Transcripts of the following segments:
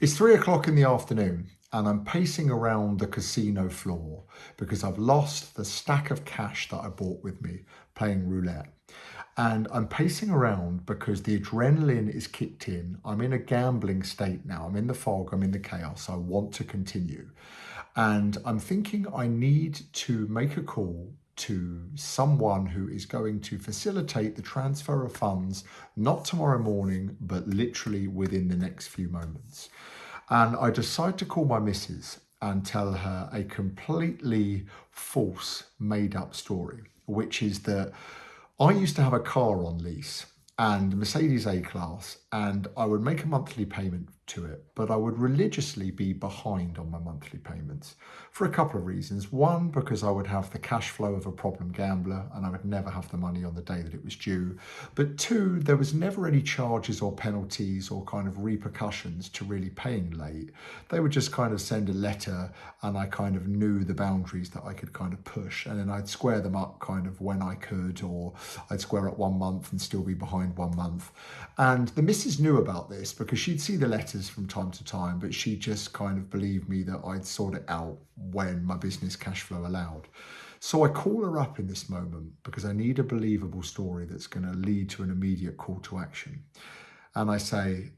It's 3 o'clock in the afternoon and I'm pacing around the casino floor because I've lost the stack of cash that I brought with me playing roulette. And I'm pacing around because the adrenaline is kicked in. I'm in a gambling state now. I'm in the fog, I'm in the chaos. I want to continue. And I'm thinking I need to make a call to someone who is going to facilitate the transfer of funds, not tomorrow morning, but literally within the next few moments. And I decide to call my missus and tell her a completely false, made up story, which is that I used to have a car on lease and Mercedes A Class, and I would make a monthly payment to it, but I would religiously be behind on my monthly payments for a couple of reasons. One, because I would have the cash flow of a problem gambler and I would never have the money on the day that it was due. But two, there was never any charges or penalties or kind of repercussions to really paying late. They would just kind of send a letter and I kind of knew the boundaries that I could kind of push, and then I'd square them up kind of when I could, or I'd square up 1 month and still be behind 1 month. And the missus knew about this because she'd see the letters from time to time, but she just kind of believed me that I'd sort it out when my business cash flow allowed. So I call her up in this moment because I need a believable story that's going to lead to an immediate call to action. And I say,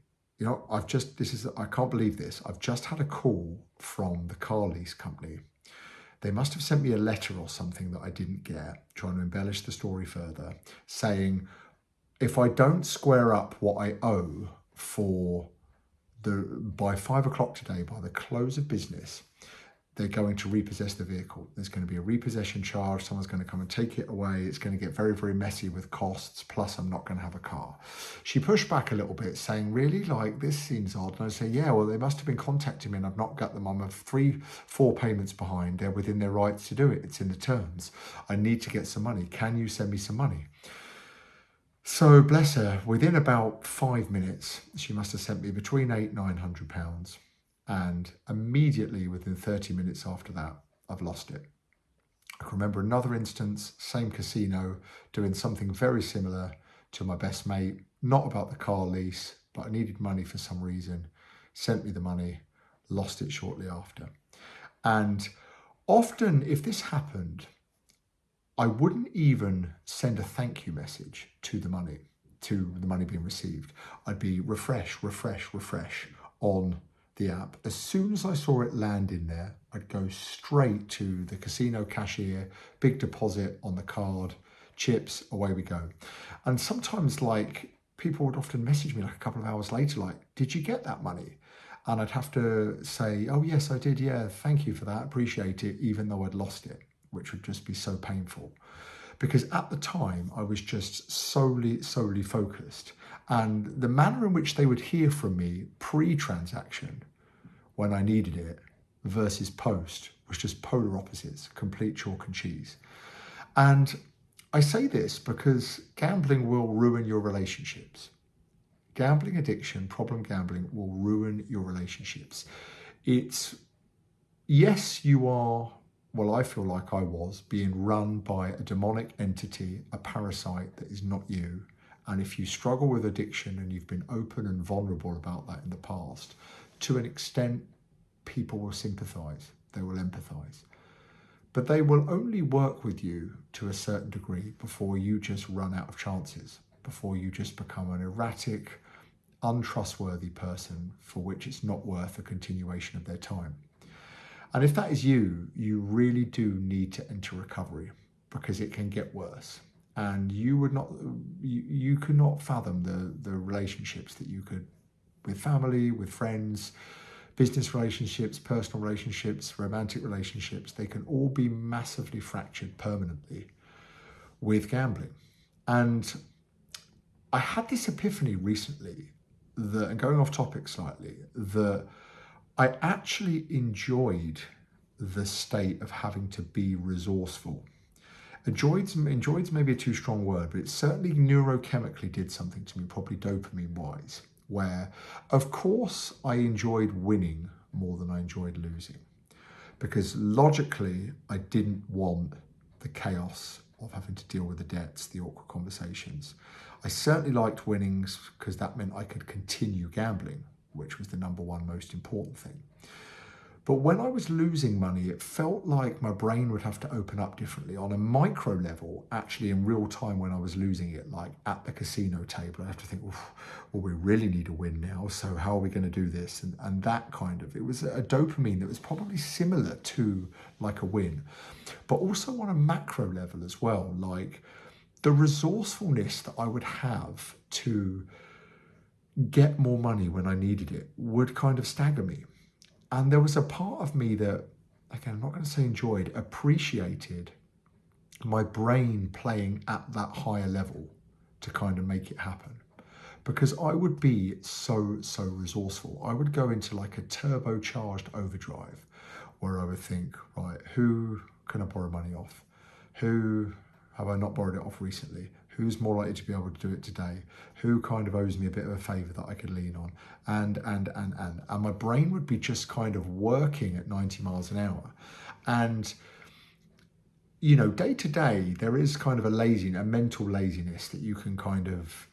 I can't believe this. I've just had a call from the car lease company. They must have sent me a letter or something that I didn't get, trying to embellish the story further, saying if I don't square up what I owe for by 5 o'clock today, by the close of business, they're going to repossess the vehicle. There's going to be a repossession charge. Someone's going to come and take it away. It's going to get very, very messy with costs. Plus, I'm not going to have a car. She pushed back a little bit, saying, really, like, this seems odd. And I say, yeah, well, they must have been contacting me and I've not got them. I'm 4 payments behind. They're within their rights to do it. It's in the terms. I need to get some money. Can you send me some money? So bless her, within about 5 minutes, she must have sent me between £800 and £900. And immediately within 30 minutes after that, I've lost it. I can remember another instance, same casino, doing something very similar to my best mate, not about the car lease, but I needed money for some reason, sent me the money, lost it shortly after. And often if this happened, I wouldn't even send a thank you message to the money being received. I'd be refresh on the app. As soon as I saw it land in there, I'd go straight to the casino cashier, big deposit on the card, chips, away we go. And sometimes like people would often message me like a couple of hours later, like, did you get that money? And I'd have to say, oh yes, I did. Yeah, thank you for that. Appreciate it, even though I'd lost it, which would just be so painful. Because at the time, I was just solely focused. And the manner in which they would hear from me pre-transaction, when I needed it, versus post, was just polar opposites, complete chalk and cheese. And I say this because gambling will ruin your relationships. Gambling addiction, problem gambling, will ruin your relationships. It's, yes, you are, well, I feel like I was being run by a demonic entity, a parasite that is not you. And if you struggle with addiction and you've been open and vulnerable about that in the past, to an extent, people will sympathize, they will empathize. But they will only work with you to a certain degree before you just run out of chances, before you just become an erratic, untrustworthy person for which it's not worth a continuation of their time. And if that is you, you really do need to enter recovery because it can get worse. And you could not fathom the relationships that you could, with family, with friends, business relationships, personal relationships, romantic relationships, they can all be massively fractured permanently with gambling. And I had this epiphany recently that, and going off topic slightly, that I actually enjoyed the state of having to be resourceful. Enjoyed's maybe a too strong word, but it certainly neurochemically did something to me, probably dopamine-wise, where, of course, I enjoyed winning more than I enjoyed losing. Because logically, I didn't want the chaos of having to deal with the debts, the awkward conversations. I certainly liked winnings because that meant I could continue gambling, which was the number one most important thing. But when I was losing money, it felt like my brain would have to open up differently on a micro level, actually in real time when I was losing it, like at the casino table. I have to think, well, we really need a win now. So how are we going to do this? And that kind of, it was a dopamine that was probably similar to like a win, but also on a macro level as well, like the resourcefulness that I would have to get more money when I needed it would kind of stagger me. And there was a part of me that, again, I'm not going to say enjoyed, appreciated my brain playing at that higher level to kind of make it happen. Because I would be so resourceful. I would go into like a turbocharged overdrive where I would think, right, who can I borrow money off? Who have I not borrowed it off recently? Who's more likely to be able to do it today? Who kind of owes me a bit of a favor that I could lean on? And my brain would be just kind of working at 90 miles an hour. And, you know, day to day, there is kind of a mental laziness that you can kind of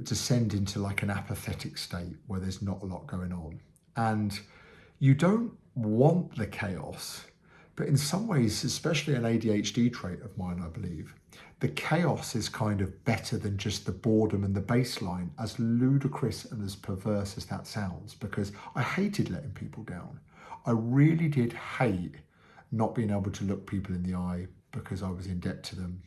descend into like an apathetic state where there's not a lot going on. And you don't want the chaos, but in some ways, especially an ADHD trait of mine, I believe, the chaos is kind of better than just the boredom and the baseline, as ludicrous and as perverse as that sounds, because I hated letting people down. I really did hate not being able to look people in the eye because I was in debt to them,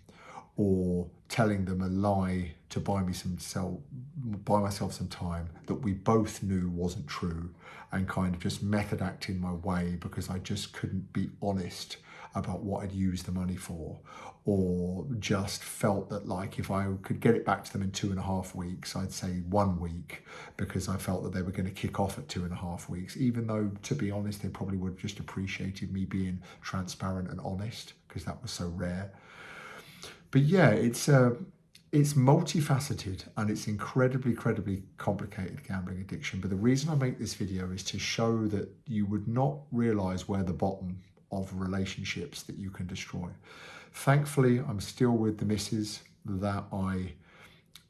or telling them a lie to buy myself some time that we both knew wasn't true, and kind of just method acting my way because I just couldn't be honest about what I'd used the money for, or just felt that like if I could get it back to them in 2.5 weeks, I'd say 1 week, because I felt that they were going to kick off at 2.5 weeks, even though, to be honest, they probably would have just appreciated me being transparent and honest, because that was so rare. But yeah, it's multifaceted and it's incredibly complicated, gambling addiction. But the reason I make this video is to show that you would not realize where the bottom of relationships that you can destroy. Thankfully, I'm still with the missus that I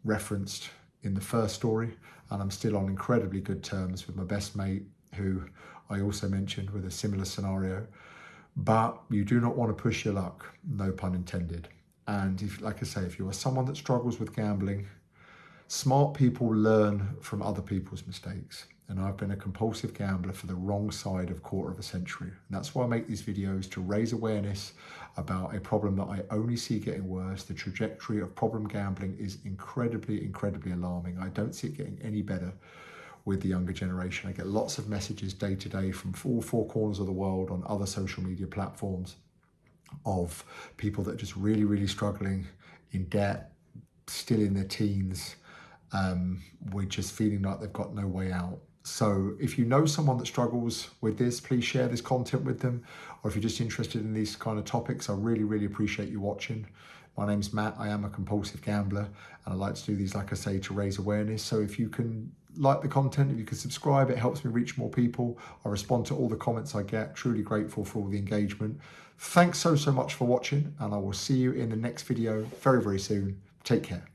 referenced in the first story, and I'm still on incredibly good terms with my best mate, who I also mentioned with a similar scenario. But you do not want to push your luck, no pun intended. And if, like I say, if you are someone that struggles with gambling, smart people learn from other people's mistakes. And I've been a compulsive gambler for the wrong side of 1/4 century. And that's why I make these videos, to raise awareness about a problem that I only see getting worse. The trajectory of problem gambling is incredibly alarming. I don't see it getting any better with the younger generation. I get lots of messages day to day from all 4 corners of the world on other social media platforms of people that are just really struggling, in debt, still in their teens, with just feeling like they've got no way out. So if you know someone that struggles with this, please share this content with them. Or if you're just interested in these kind of topics, I really appreciate you watching. My name's Matt. I am a compulsive gambler, and I like to do these, like I say, to raise awareness. So if you can like the content, if you can subscribe, it helps me reach more people. I respond to all the comments I get. Truly grateful for all the engagement. Thanks so much for watching, and I will see you in the next video very soon. Take care.